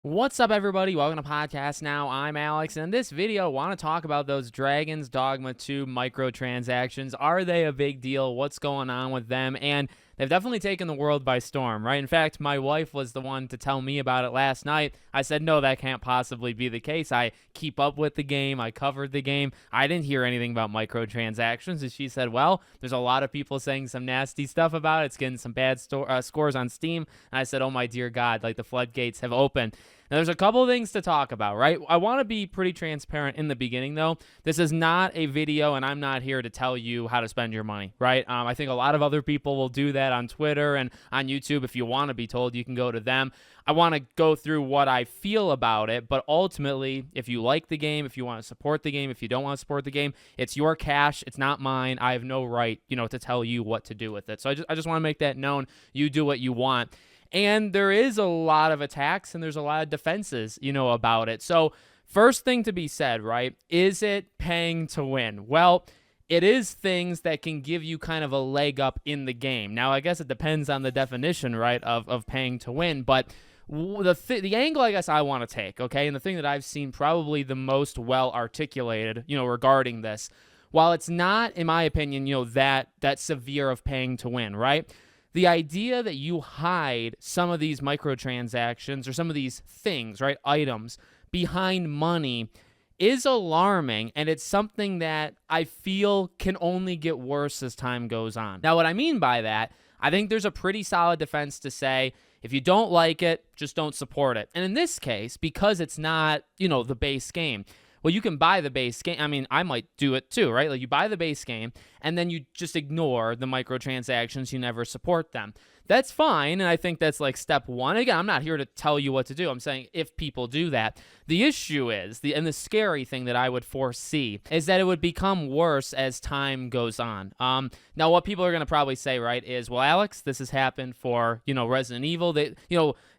What's up, everybody? Welcome to Podcast Now. I'm Alex, and in this video, I want to talk about those Dragons Dogma 2 microtransactions. Are they a big deal? What's going on with them? And they've definitely taken the world by storm, right? In fact, my wife was the one to tell me about it last night. I said, no, that can't possibly be the case. I keep up with the game. I covered the game. I didn't hear anything about microtransactions. And she said, well, there's a lot of people saying some nasty stuff about it. It's getting some bad scores on Steam. And I said, oh my dear God, like the floodgates have opened. Now, there's a couple things to talk about, right? I want to be pretty transparent in the beginning, though. This is not a video, and I'm not here to tell you how to spend your money, right? I think a lot of other people will do that on Twitter and on YouTube. If you want to be told, you can go to them. I want to go through what I feel about it, but ultimately, if you like the game, if you want to support the game, if you don't want to support the game, it's your cash. It's not mine. I have no right, to tell you what to do with it. So I just want to make that known. You do what you want. And there is a lot of attacks and there's a lot of defenses, about it. So first thing to be said, right? Is it paying to win? Well, it is things that can give you kind of a leg up in the game. Now, I guess it depends on the definition, right, of paying to win. But the angle I guess I want to take, okay, and the thing that I've seen probably the most well articulated, regarding this, while it's not, in my opinion, that severe of paying to win, right? The idea that you hide some of these microtransactions or some of these things, right, items, behind money is alarming, and it's something that I feel can only get worse as time goes on. Now, what I mean by that, I think there's a pretty solid defense to say, if you don't like it, just don't support it. And in this case, because it's not, the base game, well, you can buy the base game. I mean, I might do it too, right? Like you buy the base game and then you just ignore the microtransactions. You never support them. That's fine. And I think that's like step one. Again, I'm not here to tell you what to do. I'm saying if people do that, the issue is, and the scary thing that I would foresee is that it would become worse as time goes on. Now, what people are going to probably say, right, is, well, Alex, this has happened for, Resident Evil.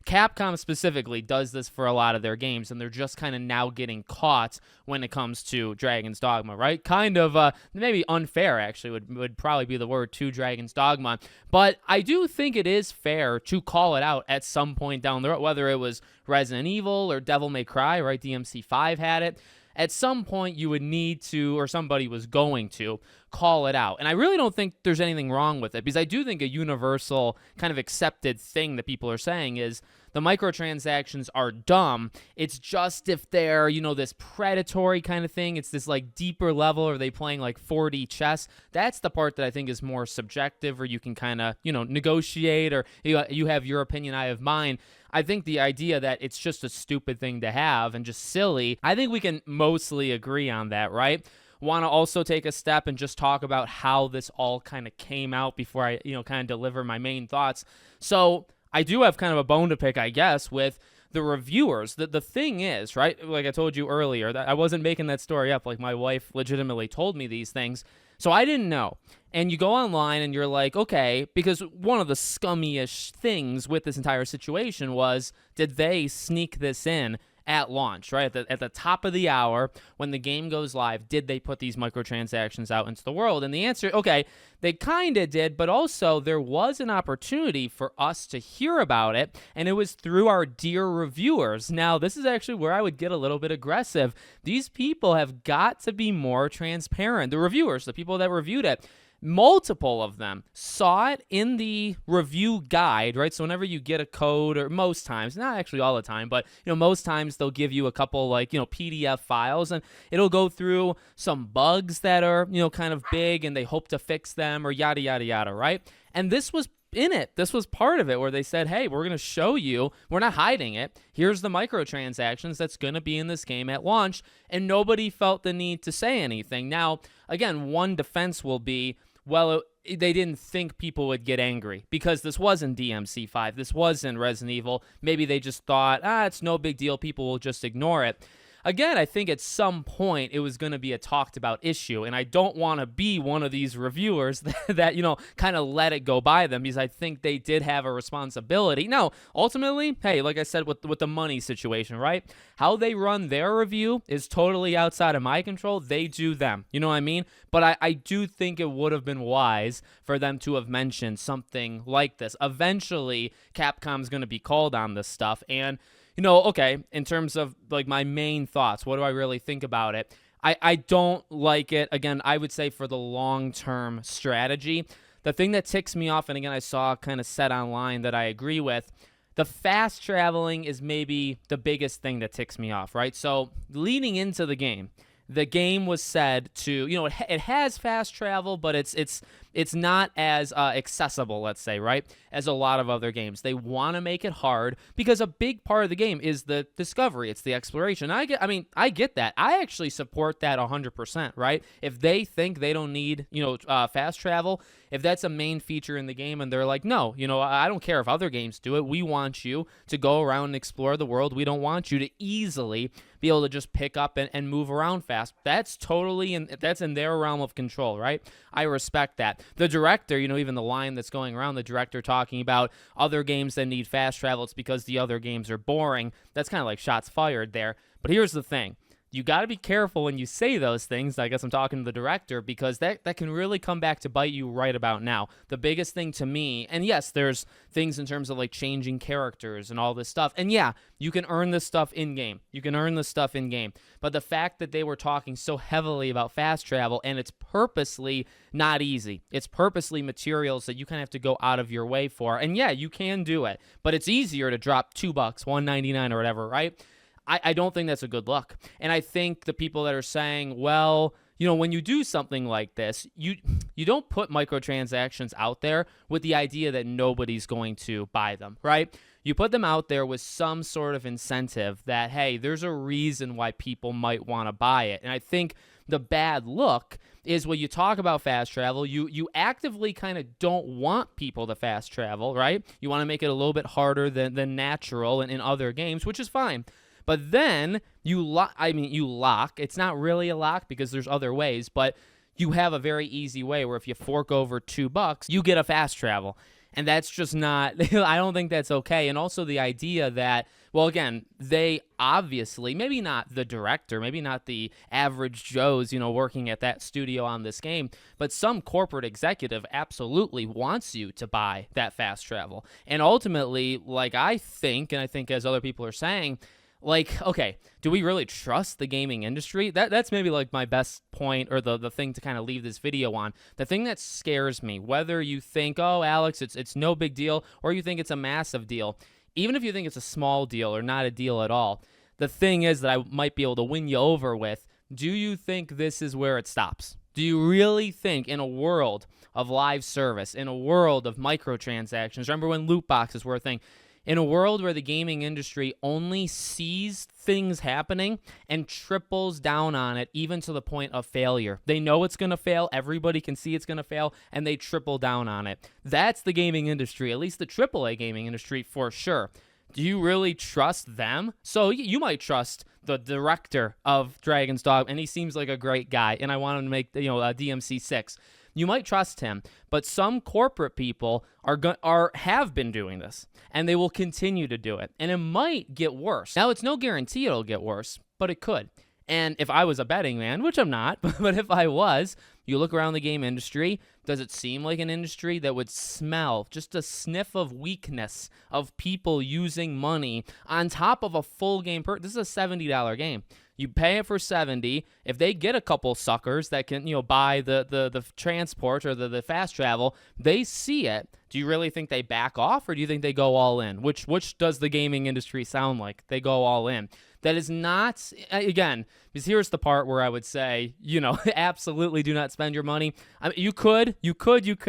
Capcom specifically does this for a lot of their games, and they're just kind of now getting caught when it comes to Dragon's Dogma, right? Kind of maybe unfair, actually, would probably be the word to Dragon's Dogma. But I do think it is fair to call it out at some point down the road, whether it was Resident Evil or Devil May Cry, right? DMC5 had it. At some point, you would need to, or somebody was going to, call it out. And I really don't think there's anything wrong with it, because I do think a universal kind of accepted thing that people are saying is the microtransactions are dumb. It's just if they're, this predatory kind of thing, it's this like deeper level, or are they playing like 4D chess? That's the part that I think is more subjective, or you can kind of, negotiate, or you have your opinion, I have mine. I think the idea that it's just a stupid thing to have and just silly, I think we can mostly agree on that, right? Want to also take a step and just talk about how this all kind of came out before I, kind of deliver my main thoughts. So I do have kind of a bone to pick, I guess, with the reviewers. The thing is, right, like I told you earlier, that I wasn't making that story up. Like my wife legitimately told me these things. So I didn't know. And you go online and you're like, okay, because one of the scummiest things with this entire situation was, did they sneak this in at launch, right? At the top of the hour, when the game goes live, did they put these microtransactions out into the world? And the answer, okay, they kind of did, but also there was an opportunity for us to hear about it, and it was through our dear reviewers. Now, this is actually where I would get a little bit aggressive. These people have got to be more transparent. The reviewers, the people that reviewed it, multiple of them saw it in the review guide, right? So whenever you get a code, or most times, not actually all the time, but most times they'll give you a couple like PDF files, and it'll go through some bugs that are kind of big, and they hope to fix them, or yada yada yada, right? And this was in it. This was part of it, where they said, hey, we're going to show you, we're not hiding it, here's the microtransactions that's going to be in this game at launch, and nobody felt the need to say anything. Now, again, one defense will be, well, they didn't think people would get angry because this wasn't DMC5. This wasn't Resident Evil. Maybe they just thought, it's no big deal. People will just ignore it. Again, I think at some point it was going to be a talked about issue, and I don't want to be one of these reviewers that kind of let it go by them, because I think they did have a responsibility. Now, ultimately, hey, like I said with the money situation, right? How they run their review is totally outside of my control. They do them. You know what I mean? But I do think it would have been wise for them to have mentioned something like this. Eventually, Capcom's going to be called on this stuff, and Okay, in terms of like my main thoughts, what do I really think about it? I don't like it. Again, I would say for the long-term strategy, the thing that ticks me off, and again, I saw kind of said online that I agree with, the fast traveling is maybe the biggest thing that ticks me off, right? So leading into the game was said to, it has fast travel, but it's not as accessible, let's say, right, as a lot of other games. They want to make it hard because a big part of the game is the discovery, it's the exploration. I get that. I actually support that 100%, right? If they think they don't need, fast travel, if that's a main feature in the game and they're like, no, I don't care if other games do it. We want you to go around and explore the world. We don't want you to easily be able to just pick up and move around fast. That's totally that's in their realm of control, right? I respect that. The director, even the line that's going around, the director talking about other games that need fast travel, it's because the other games are boring. That's kind of like shots fired there. But here's the thing. You got to be careful when you say those things. I guess I'm talking to the director, because that can really come back to bite you right about now. The biggest thing to me, and yes, there's things in terms of like changing characters and all this stuff. And yeah, you can earn this stuff in-game. But the fact that they were talking so heavily about fast travel, and it's purposely not easy. It's purposely materials that you kind of have to go out of your way for. And yeah, you can do it, but it's easier to drop $2, $1.99 or whatever, right? I don't think that's a good look. And I think the people that are saying, well, when you do something like this, you don't put microtransactions out there with the idea that nobody's going to buy them, right? You put them out there with some sort of incentive that, hey, there's a reason why people might want to buy it. And I think the bad look is when you talk about fast travel, you actively kind of don't want people to fast travel, right? You want to make it a little bit harder than natural in other games, which is fine. But then you lock. It's not really a lock because there's other ways, but you have a very easy way where if you fork over $2, you get a fast travel. And that's just not, I don't think that's okay. And also the idea that, well, again, they obviously, maybe not the director, maybe not the average Joes, working at that studio on this game, but some corporate executive absolutely wants you to buy that fast travel. And ultimately, like I think as other people are saying, like, okay, do we really trust the gaming industry? That's maybe like my best point, or the thing to kind of leave this video on. The thing that scares me, whether you think, oh, Alex, it's no big deal, or you think it's a massive deal, even if you think it's a small deal or not a deal at all, the thing is that I might be able to win you over with, do you think this is where it stops? Do you really think in a world of live service, in a world of microtransactions, remember when loot boxes were a thing, in a world where the gaming industry only sees things happening and triples down on it, even to the point of failure. They know it's going to fail. Everybody can see it's going to fail, and they triple down on it. That's the gaming industry, at least the AAA gaming industry for sure. Do you really trust them? So you might trust the director of Dragon's Dogma, and he seems like a great guy, and I want him to make DMC6. You might trust him, but some corporate people have been doing this, and they will continue to do it, and it might get worse. Now, it's no guarantee it'll get worse, but it could. And if I was a betting man, which I'm not, but if I was, you look around the game industry, does it seem like an industry that would smell just a sniff of weakness of people using money on top of a full game? This is a $70 game. You pay it for $70. If they get a couple suckers that can, buy the transport or the fast travel, they see it. Do you really think they back off, or do you think they go all in? Which does the gaming industry sound like? They go all in. That is not, again, because here's the part where I would say, absolutely do not spend your money. I mean, you could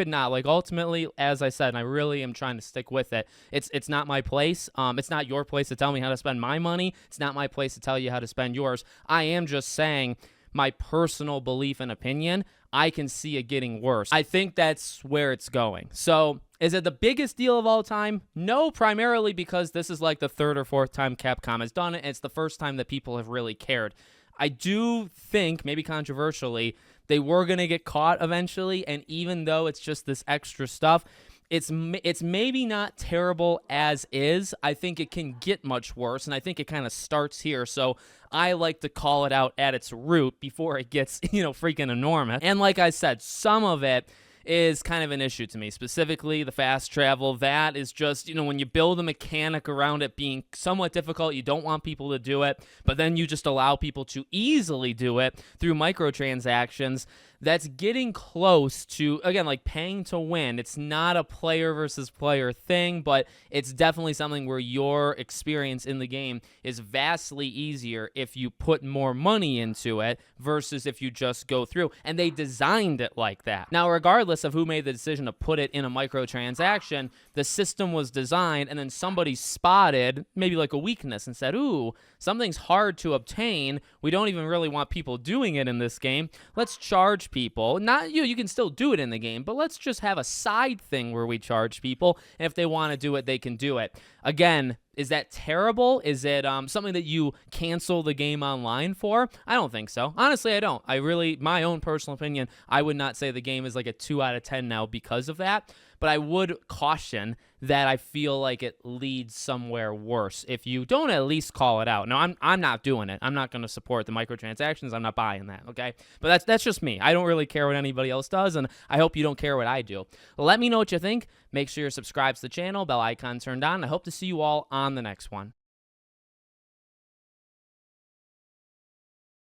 not. Like, ultimately, as I said, and I really am trying to stick with it, it's not my place. It's not your place to tell me how to spend my money. It's not my place to tell you how to spend yours. I am just saying my personal belief and opinion. I can see it getting worse. I think that's where it's going. So, is it the biggest deal of all time? No, primarily because this is like the third or fourth time Capcom has done it, and it's the first time that people have really cared. I do think, maybe controversially, they were going to get caught eventually, and even though it's just this extra stuff, it's maybe not terrible as is. I think it can get much worse, and I think it kind of starts here. So I like to call it out at its root before it gets, freaking enormous. And like I said, some of it is kind of an issue to me. Specifically, the fast travel, that is just, when you build a mechanic around it being somewhat difficult, you don't want people to do it, but then you just allow people to easily do it through microtransactions. That's getting close to, again, like paying to win. It's not a player versus player thing, but it's definitely something where your experience in the game is vastly easier if you put more money into it versus if you just go through. And they designed it like that. Now, regardless of who made the decision to put it in a microtransaction, the system was designed, and then somebody spotted maybe like a weakness and said, ooh, something's hard to obtain. We don't even really want people doing it in this game. Let's charge people. Not you can still do it in the game, but let's just have a side thing where we charge people, and if they want to do it, they can do it. Again, is that terrible? Is it something that you cancel the game online for? I don't think so. Honestly, I don't. My own personal opinion, I would not say the game is like a 2 out of 10 now because of that. But I would caution that I feel like it leads somewhere worse if you don't at least call it out. Now, I'm not doing it. I'm not going to support the microtransactions. I'm not buying that, okay? But that's just me. I don't really care what anybody else does, and I hope you don't care what I do. Let me know what you think. Make sure you're subscribed to the channel, bell icon turned on. I hope to see you all on the next one.